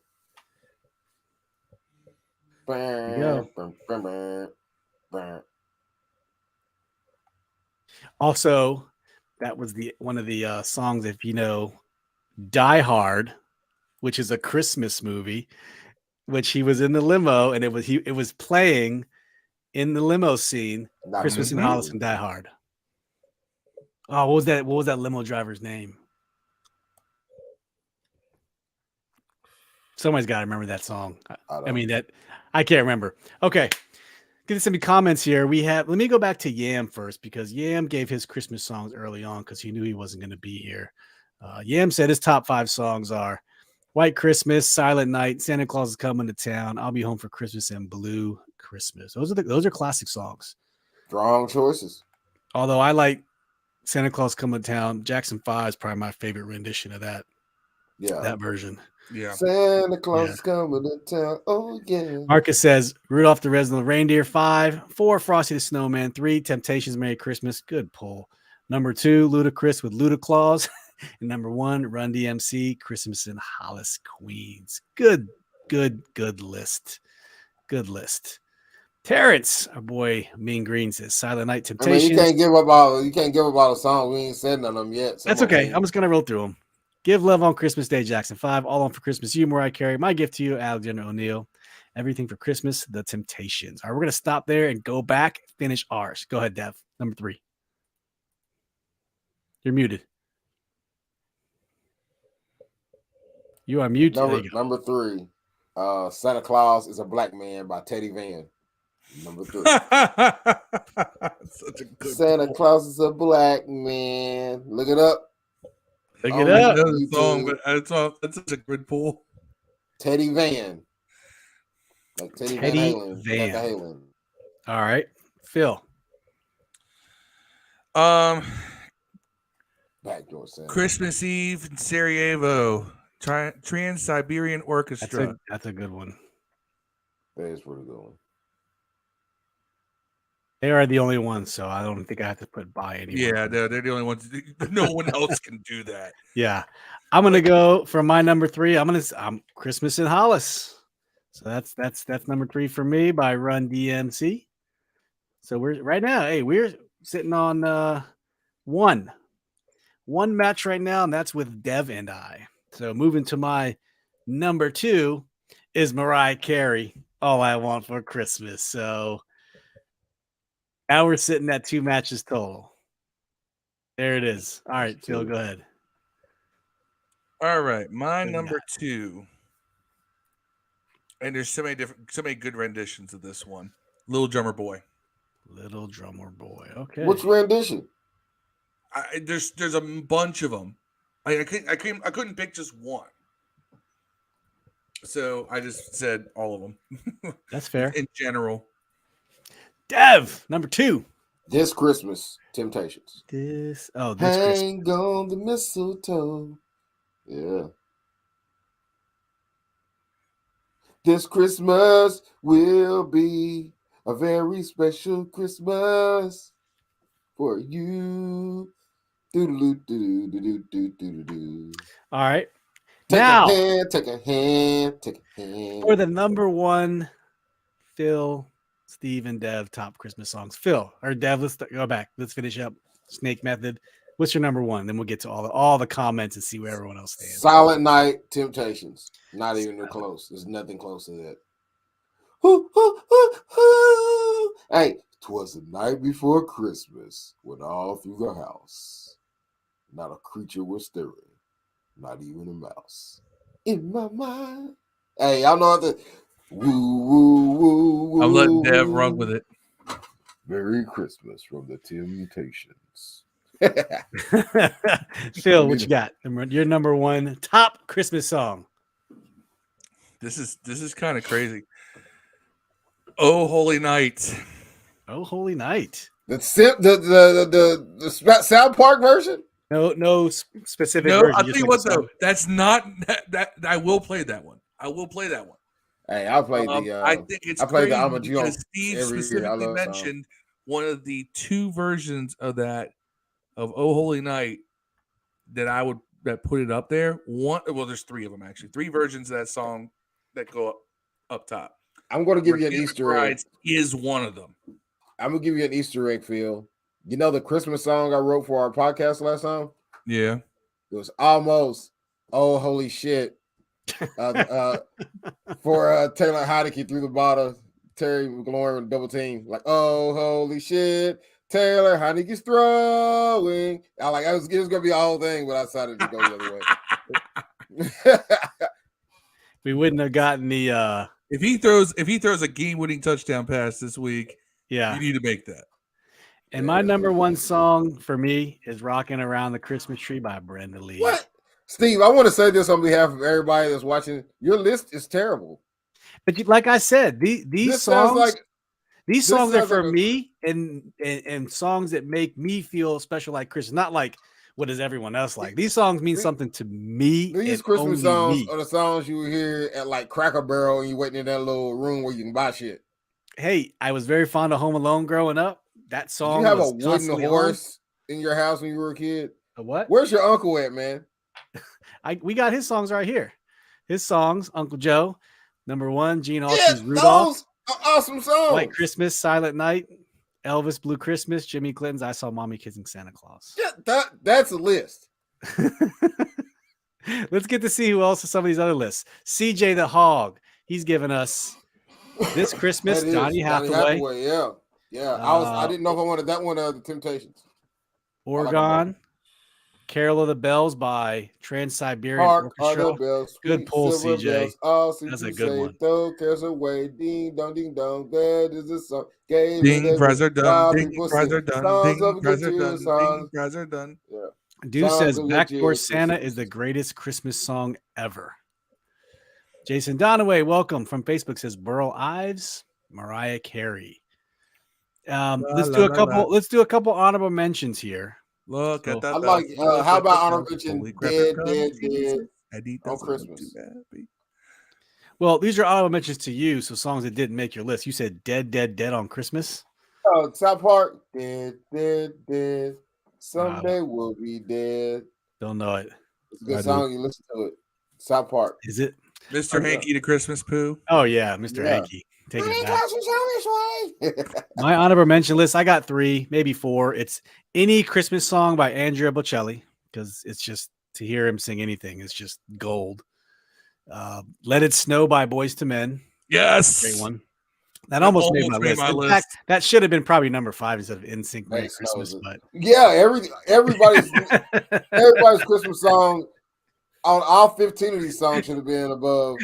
Also, that was one of the songs, if you know, Die Hard, which is a Christmas movie, which he was in the limo, and it was playing in the limo scene, Christmas in Hollis and Die Hard. Oh, what was that limo driver's name? Somebody's got to remember that song. I can't remember. Okay. Get some comments here. Let me go back to Yam first, because Yam gave his Christmas songs early on because he knew he wasn't going to be here. Yam said his top 5 songs are White Christmas, Silent Night, Santa Claus is Coming to Town, I'll Be Home for Christmas, and Blue Christmas. Those are classic songs. Strong choices. Although I like Santa Claus Coming to Town. Jackson 5 is probably my favorite rendition of that. Yeah. That version. Yeah. Santa Claus is coming to town. Oh, yeah. Marcus says Rudolph the Red-Nosed Reindeer, 5. 4, Frosty the Snowman. 3, Temptations, Merry Christmas. Good pull. Number 2, Ludacris with Ludaclaus. And number 1, Run DMC, Christmas in Hollis, Queens. Good list. Good list. Terrence, our boy Mean Green, says Silent Night, Temptations. You can't give up all the songs. We ain't said none of them yet. That's okay. I'm just gonna roll through them. Give Love on Christmas Day, Jackson 5. All On for Christmas, You, Mariah Carey. My Gift to You, Alexander O'Neal. Everything for Christmas, The Temptations. All right, we're gonna stop there and go back, finish ours. Go ahead, Dev. Number 3. You're muted. You are muted. Number 3. Santa Claus is a Black Man by Teddy Van. Number 3. Such a good Santa Claus is a Black Man. Look it up. Look it up. Song, but it's such a good pull. Teddy Van. Like Teddy Van Halen. All right. Phil. Backdoor Santa. Christmas Eve in Sarajevo. Trans-Siberian Orchestra. That's a good one. That is pretty good one. They are the only ones, so I don't think I have to put by anyone. Yeah, they're the only ones. No one else can do that. Yeah. I'm gonna go for my number 3. I'm Christmas in Hollis. So that's number 3 for me by Run DMC. So we're sitting on one match right now, and that's with Dev and I. So moving to my number 2 is Mariah Carey, All I Want for Christmas. So now we're sitting at 2 matches total. There it is. All right, Phil, go ahead. All right, my number 2. And there's so many good renditions of this one. Little Drummer Boy. Little Drummer Boy. Okay. Which rendition? There's a bunch of them. I couldn't pick just one. So I just said all of them. That's fair. In general. Dev, number 2. This Christmas, Temptations. This Christmas. Hang on the mistletoe. Yeah. This Christmas will be a very special Christmas for you. All right. Take now, a hand. For the number 1, Phil, Steve, and Dev top Christmas songs. Phil or Dev, let's go back. Let's finish up Snake Method. What's your number 1? Then we'll get to all the comments and see where everyone else stands. Silent Night, Temptations. Not even close. There's nothing close to that. Hey, 'twas the night before Christmas when all through the house not a creature was stirring, not even a mouse. In my mind. Hey, y'all know the woo, woo, woo, woo. I'm letting Dev run with it. Merry Christmas from the Temptations. Phil, what you got? Your number one top Christmas song. This is kind of crazy. Oh, Holy Night. Oh, Holy Night. The South Park version? No specific No, version. I'll just tell you like what a song. though. That's not that. I will play that one. I will play that one. Hey, I played I think it's I played the crazy Amadeus because Steve every year. I specifically love that song. mentioned one of the two versions of that of Oh Holy Night that put it up there. There's three of them actually. Three versions of that song that go up top. I'm going to give you an Easter egg. Is one of them. I'm going to give you an Easter egg, Phil. You know the Christmas song I wrote for our podcast last time? Yeah. It was almost Oh Holy Shit for Taylor Heineke through the bottle. Terry McLaurin with double team. Like, oh, holy shit. Taylor Heineke's throwing. It was going to be a whole thing, but I decided to go the other way. We wouldn't have gotten the if he throws a game-winning touchdown pass this week, you need to make that. And my number one song for me is "Rocking Around the Christmas Tree" by Brenda Lee. What? Steve, I want to say this on behalf of everybody that's watching. Your list is terrible. But like I said, these songs are for me and songs that make me feel special like Christmas. Not like what does everyone else like. These songs mean something to me. These Christmas songs are the songs you hear at like Cracker Barrel and you waiting in that little room where you can buy shit. Hey, I was very fond of Home Alone growing up. That song. Did you have a wooden horse in your house when you were a kid? A what? Where's your uncle at, man? We got his songs right here. His songs, Uncle Joe, number one, Gene Autry's Rudolph. Those are awesome songs. White Christmas, Silent Night, Elvis, Blue Christmas, Jimmy Clinton's I Saw Mommy Kissing Santa Claus. Yeah, that's a list. Let's get to see who else are some of these other lists. CJ the Hog, he's given us This Christmas, Donny Hathaway. Yeah. I didn't know if I wanted that one or the Temptations. Oregon, Carol of the Bells by Trans-Siberian Orchestra. Bells, good pull, CJ. That's a good one. Throw cares away, ding dong, ding dong. That is a song. Ding, fries are done. Ding, fries are done. Ding, fries are done. Ding, fries are done. Yeah. Dude says Backdoor Santa is the greatest Christmas song ever. Jason Donaway, welcome from Facebook, says Burl Ives, Mariah Carey. Let's do a couple honorable mentions here. Look at that. I like how about honorable mention dead on Christmas. Well, these are honorable mentions to you, so songs that didn't make your list. You said dead on Christmas. Oh, South Park, dead. Someday we'll be dead. Don't know it. It's a good song. You listen to it. South Park. Is it? Mr. Hanky to Christmas Poo. Oh yeah, Mr. Hanky. Take it back. My honorable mention list, I got 3, maybe 4. It's any Christmas song by Andrea Bocelli, because it's just to hear him sing anything is just gold. Let It Snow by Boys to Men. Yes. Great one. That almost made my list. In fact, that should have been probably number 5 instead of NSYNC Merry Christmas. But yeah, everybody's Christmas song on all 15 of these songs should have been above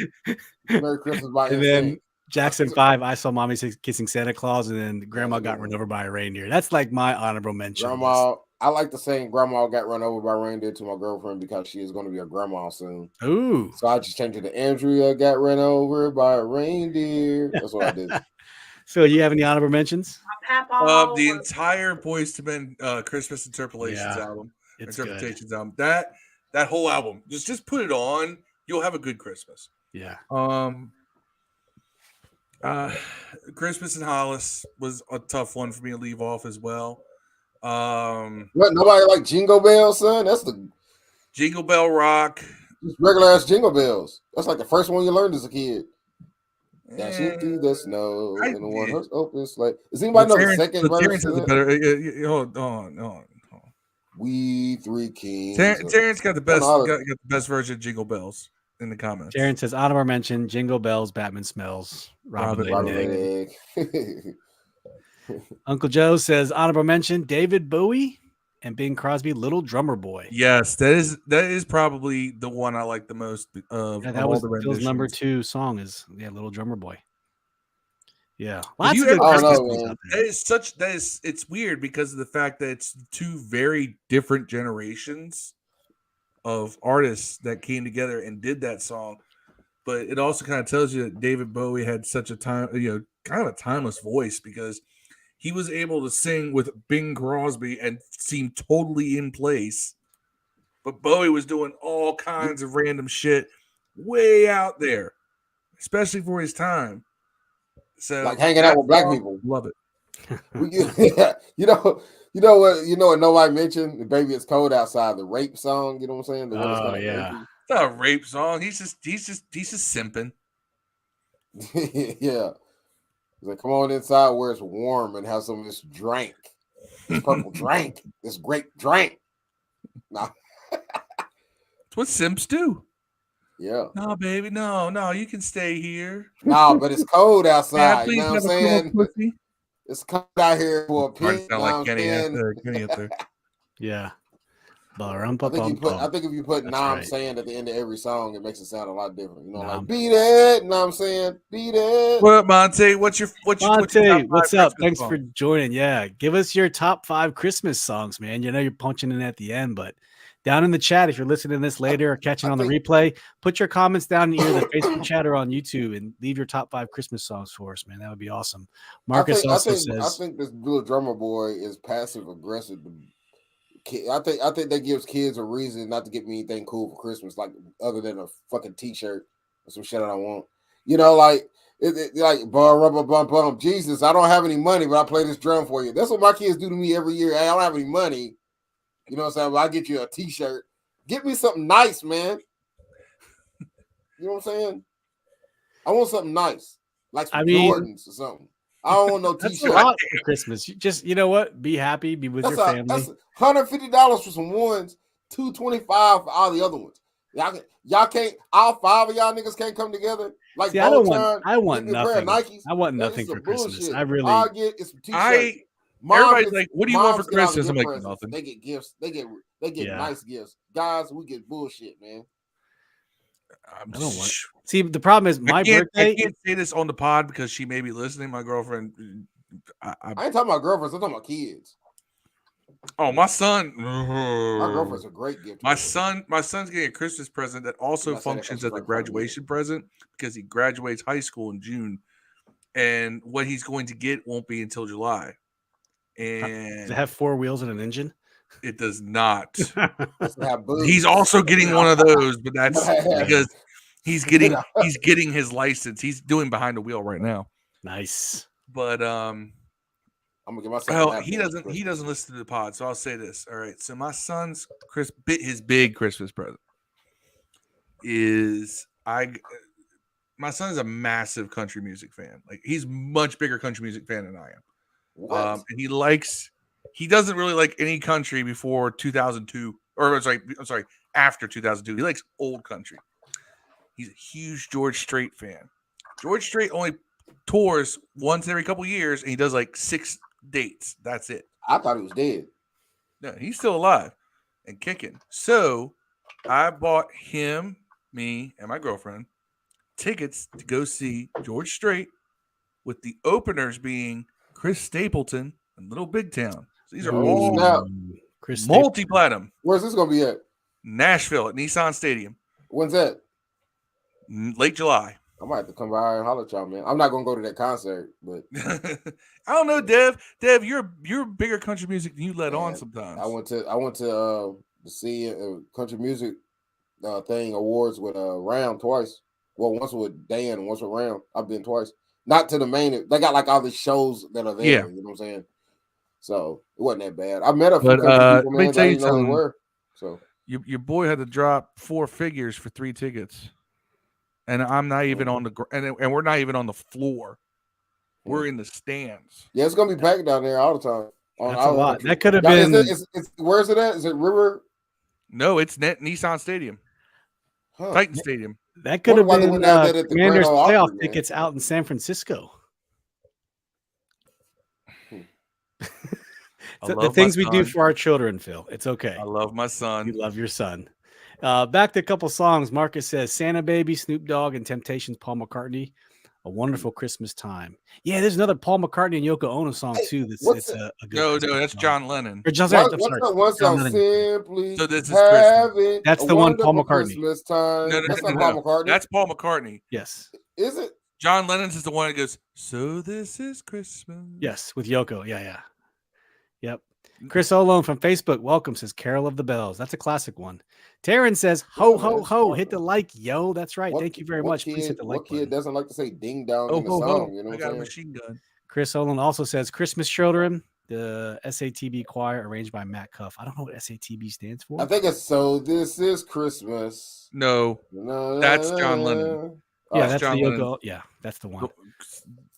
Merry Christmas by and then Jackson 5, I Saw Mommy Kissing Santa Claus, and then Grandma Got Run Over by a Reindeer. That's like my honorable mention. Grandma, I like to sing Grandma Got Run Over by a Reindeer to my girlfriend because she is going to be a grandma soon. Ooh. So I just changed it to Andrea Got Run Over by a Reindeer. That's what I did. Phil, you have any honorable mentions? The entire Boys to Men Christmas Interpolations album. Interpretations album. That whole album. Just put it on. You'll have a good Christmas. Yeah. Christmas in Hollis was a tough one for me to leave off as well. What? Nobody like Jingle Bells, son? That's the Jingle Bell Rock. Just regular ass Jingle Bells. That's like the first one you learned as a kid. Dashing through the snow and the one horse open sleigh. Does anybody know the second verse? Hold on. We Three Kings. Terrence got the best version of Jingle Bells in the comments. Terrence says honorable mention: Jingle Bells, Batman Smells, Robin Legg. Uncle Joe says honorable mention: David Bowie and Bing Crosby, Little Drummer Boy. Yes, that is probably the one I like the most. That was Phil's number 2 song. Is Little Drummer Boy. Yeah, Have lots you of good ever- Christmas Oh, songs man. out there. It's weird because of the fact that it's two very different generations of artists that came together and did that song. But it also kind of tells you that David Bowie had such a kind of a timeless voice, because he was able to sing with Bing Crosby and seem totally in place. But Bowie was doing all kinds of random shit way out there, especially for his time. So Like hanging out with black people. Love it. You know what nobody mentioned? The Baby It's Cold Outside, the rape song, you know what I'm saying? The one that's Oh, kind of yeah. rapey. It's not a rape song. He's just simping. Yeah. He's like, come on inside where it's warm and have some of this drink. This purple drink. This grape drink. Nah. It's what simps do. Yeah. No, baby, no, you can stay here. Nah, but it's cold May I outside. please You know what have I'm a cup of saying? pussy? It's cold out here for a Starting to pit. sound You know like what I'm Kenny saying? Kenny up there. Yeah. I think if you put That's "Nah, I'm right. saying" at the end of every song, it makes it sound a lot different. You know, Nah. like "Beat it," "Nah, I'm saying," "Beat it." What up, Monte? What's your top Monte, five what's up? Christmas Thanks song? for joining. Yeah, give us your top 5 Christmas songs, man. You know you're punching in at the end, but down in the chat, if you're listening to this later or catching on the replay, put your comments down in either the Facebook chat or on YouTube and leave your top 5 Christmas songs for us, man. That would be awesome. Marcus I says, think this little drummer boy is passive aggressive. I think that gives kids a reason not to get me anything cool for Christmas, like other than a fucking T-shirt or some shit I don't want. You know, like like rubber bump. Jesus, I don't have any money, but I play this drum for you. That's what my kids do to me every year. Hey, I don't have any money. You know what I'm saying? But I get you a T-shirt. Get me something nice, man. You know what I'm saying? I want something nice, like some Jordans or something. I don't want no That's T-shirt. a lot for Christmas. You just, you know what? Be happy, be with your family. That's $150 for some ones, $225 for all the other ones. Y'all can't. All 5 of y'all niggas can't come together. Like See, I want nothing. Nikes. I want nothing for Christmas. Bullshit. I really. All I get is some T-shirts. Everybody's like, "What do you want for Christmas?" I'm like, "Nothing." They get gifts. They get nice gifts. Guys, we get bullshit, man. I don't want. See, the problem is my birthday. I can't say this on the pod because she may be listening. My girlfriend. I ain't talking about girlfriends. I'm talking about kids. Oh, my son. My girlfriend's a great gift. My son's getting a Christmas present that also functions as a graduation present because he graduates high school in June, and what he's going to get won't be until July. And does it have 4 wheels and an engine? It does not. Have He's also getting one of those, but that's because he's getting his license. He's doing behind the wheel right now. Nice. But I'm gonna give myself. He doesn't listen to the pod, so I'll say this. All right, so my son's his big Christmas present is my son is a massive country music fan. Like, he's much bigger country music fan than I am. And he doesn't really like any country before 2002, or I'm sorry, after 2002. He likes old country. He's a huge George Strait fan. George Strait only tours once every couple years, and he does like 6 dates. That's it. I thought he was dead. No, he's still alive and kicking. So I bought him, me, and my girlfriend tickets to go see George Strait, with the openers being Chris Stapleton and Little Big Town. So these are all multi-platinum. Where's this gonna be at? Nashville at Nissan Stadium. When's that? Late July. I might have to come by and holler at y'all, man. I'm not gonna go to that concert, but I don't know, Dev. Dev, you're bigger country music than you let on sometimes. I went to see a country music thing awards with Round twice. Well, once with Dan and once with Round. I've been twice. Not to the main. They got like all the shows that are there. Yeah. You know what I'm saying? So it wasn't that bad. I met a few people, man. I didn't know who they were. So your boy had to drop 4 figures for 3 tickets. And I'm not even on the and we're not even on the floor. We're in the stands. Yeah, it's gonna be packed down there all the time. That's a lot. That could have been. Where is it at? Is it River? No, it's Nissan Stadium, Titan Stadium. That could have been Commanders playoff tickets out in San Francisco. The things we do for our children, Phil. It's okay. I love my son. You love your son. Back to a couple songs. Marcus says Santa Baby, Snoop Dogg, and Temptations, Paul McCartney. A Wonderful Christmas Time. Yeah, there's another Paul McCartney and Yoko Ono song too. It's a good. No, Christmas that's song. John Lennon. Or John, What's I'm sorry, that one John song? Lennon. Simply So this is having That's a the one Paul wonderful McCartney. Christmas time. No, That's not Paul McCartney. That's Paul McCartney. Yes. Is it? John Lennon's is the one that goes, "So this is Christmas." Yes, with Yoko. Yeah. Yep. Chris Olone from Facebook, welcome, says Carol of the Bells. That's a classic one. Taryn says, ho, ho, ho, hit the like, yo. That's right. Thank you very much. Please hit the like button. Kid doesn't like to say ding dong in the ho, song? ho. You know I what got I'm a saying? machine gun. Chris Olone also says, Christmas Children, the SATB choir arranged by Matt Cuff. I don't know what SATB stands for. I think it's So This Is Christmas. No, that's John Lennon. Yeah, that's John the Yoko. Lennon. Yeah, that's the one.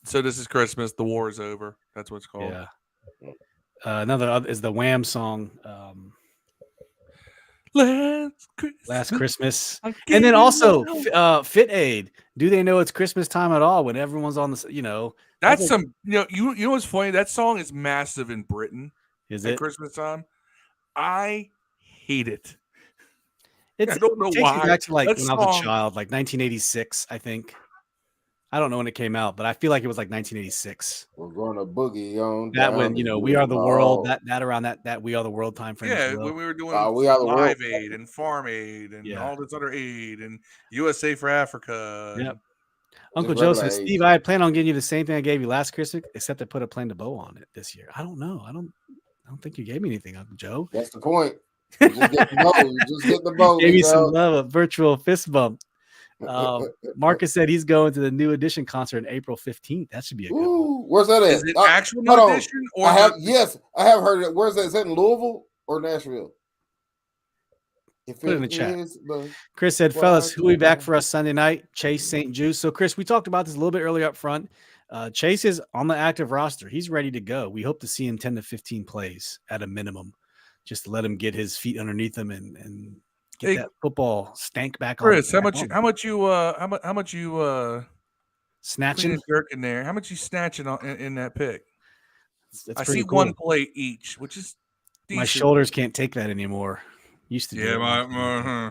So This Is Christmas. The war is over. That's what it's called. Yeah. Another is the Wham song, Last Christmas. And then also Fit Aid. Do they know it's Christmas time at all when everyone's on the, That's some, you know what's funny? That song is massive in Britain. Is at it Christmas time? I hate it. I don't know why. Me back to like that when I was a child, like 1986, I think. I don't know when it came out, but I feel like it was like 1986. We're going to boogie on that when We Are the World, that around that We Are the World time frame. Yeah, when we were doing We Are the Live World. Aid and Farm Aid and all this other aid and USA for Africa. Yep. Uncle Joseph, Steve, I plan on getting you the same thing I gave you last Christmas, except I put a plain to bow on it this year. I don't know. I don't think you gave me anything, Uncle Joe. That's the point. You just get the bow. You just get the bow. Gave me some love, a virtual fist bump. Marcus said he's going to the New Edition concert on April 15th. That should be a good one. Where's that at? Is it actual New Edition? Or I have heard it. Where's that? Is that in Louisville or Nashville? Put it in the chat. Chris said, fellas, who will be back for us Sunday night? Chase St. Jude. So, Chris, we talked about this a little bit earlier up front. Chase is on the active roster. He's ready to go. We hope to see him 10 to 15 plays at a minimum, just to let him get his feet underneath him and get that football stank back on. Chris, how much you snatching jerk in there? How much you snatching in that pick? I see cool. one play each, which is decent. My shoulders can't take that anymore. Used to. Yeah,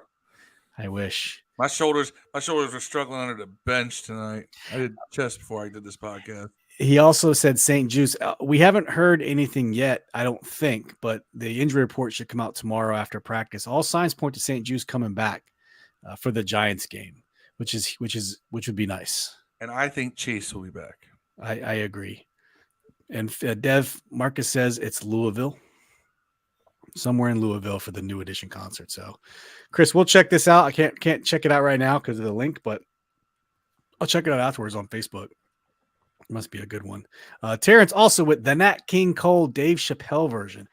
I wish. My shoulders are struggling under the bench tonight. I did chest before I did this podcast. He also said St. Jude's. We haven't heard anything yet, I don't think, but the injury report should come out tomorrow after practice. All signs point to St. Jude's coming back for the Giants game, which would be nice. And I think Chase will be back. I agree. And Dev Marcus says it's Louisville, somewhere in Louisville for the New Edition concert. So, Chris, we'll check this out. I can't check it out right now because of the link, but I'll check it out afterwards on Facebook. Must be a good one. Terrence also with the Nat King Cole Dave Chappelle version.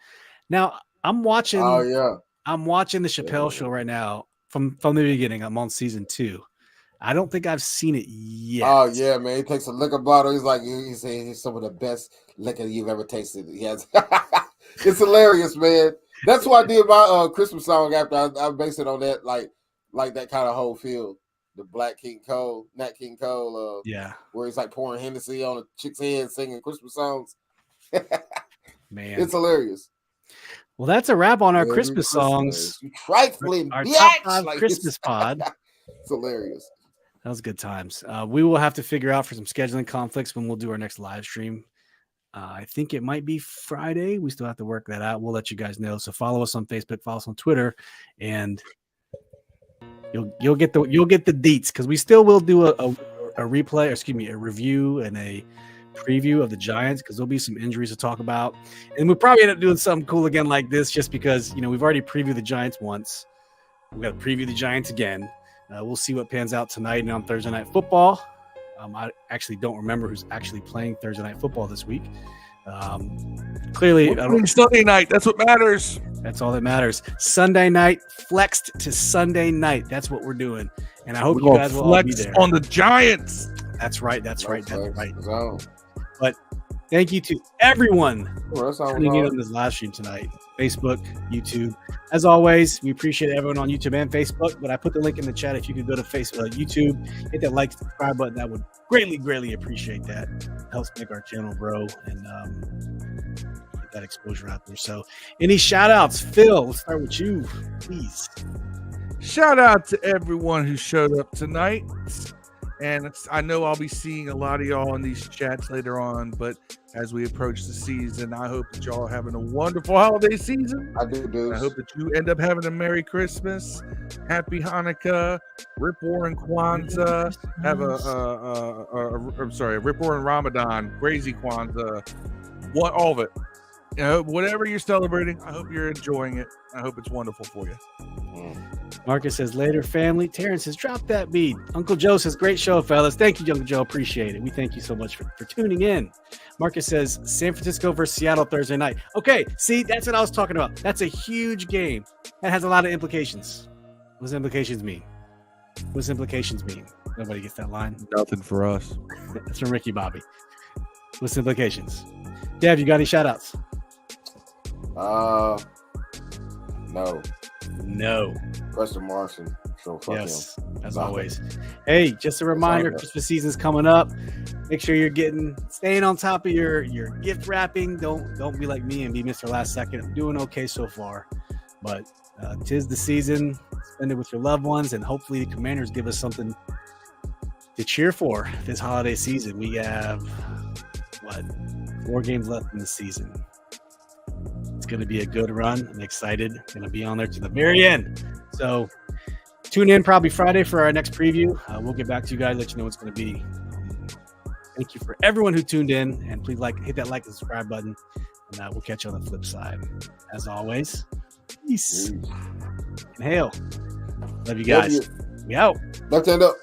Now I'm watching. Oh yeah, I'm watching the Chappelle show right now from the beginning. I'm on season 2. I don't think I've seen it yet. Oh yeah, man. He takes a liquor bottle. He's like, he's saying he's some of the best liquor you've ever tasted. He has. It's hilarious, man. That's why I did my Christmas song after I based it on that, like that kind of whole feel. The Black King Cole, Nat King Cole, where he's like pouring Hennessy on a chick's head, singing Christmas songs. Man, it's hilarious. Well, that's a wrap on our Christmas songs. Trifling, our top 5 Christmas pod. It's hilarious. That was good times. We will have to figure out for some scheduling conflicts when we'll do our next live stream. I think it might be Friday. We still have to work that out. We'll let you guys know. So follow us on Facebook, follow us on Twitter, and you'll get the deets, because we still will do a replay, or excuse me, a review and a preview of the Giants, because there'll be some injuries to talk about, and we'll probably end up doing something cool again like this, just because we've already previewed the Giants once. We've got to preview the Giants again. We'll see what pans out tonight and on Thursday Night Football. I actually don't remember who's actually playing Thursday Night Football this week. Clearly, Sunday night. That's what matters. That's all that matters. Sunday night flexed to Sunday night. That's what we're doing, and I hope you guys will all be there on the Giants. That's right. That's right. But thank you to everyone tuning in on this live stream tonight. Facebook, YouTube. As always, we appreciate everyone on YouTube and Facebook, but I put the link in the chat. If you could go to Facebook, YouTube, hit that like, subscribe button. That would greatly appreciate that. It helps make our channel grow and get that exposure out there. So any shout outs? Phil, let's start with you, please. Shout out to everyone who showed up tonight. And I know I'll be seeing a lot of y'all in these chats later on, but as we approach the season, I hope that y'all are having a wonderful holiday season. I do. I hope that you end up having a Merry Christmas, Happy Hanukkah, Rip War and Kwanzaa, have a Rip War and Ramadan, Crazy Kwanzaa, all of it. Whatever you're celebrating, I hope you're enjoying it. I hope it's wonderful for you. Marcus says, later, family. Terrence says, drop that beat. Uncle Joe says, great show, fellas. Thank you, Uncle Joe. Appreciate it. We thank you so much for tuning in. Marcus says, San Francisco versus Seattle Thursday night. Okay, see, that's what I was talking about. That's a huge game. That has a lot of implications. What does implications mean? What does implications mean? Nobody gets that line. Nothing for us. That's from Ricky Bobby. What's implications? Dev, you got any shout-outs? No. Preston Marson. So fuck him. As always. Hey, just a reminder, Christmas season's coming up. Make sure you're staying on top of your gift wrapping. Don't be like me and be Mr. Last Second. I'm doing okay so far, but 'tis the season. Spend it with your loved ones, and hopefully the Commanders give us something to cheer for this holiday season. We have 4 games left in the season. It's going to be a good run. I'm excited. Going to be on there to the very end. So tune in probably Friday for our next preview. We'll get back to you guys, let you know what's going to be. Thank you for everyone who tuned in, and please hit that like and subscribe button, and we'll catch you on the flip side. As always, peace. And hail. Love you guys. We out. Left hand up.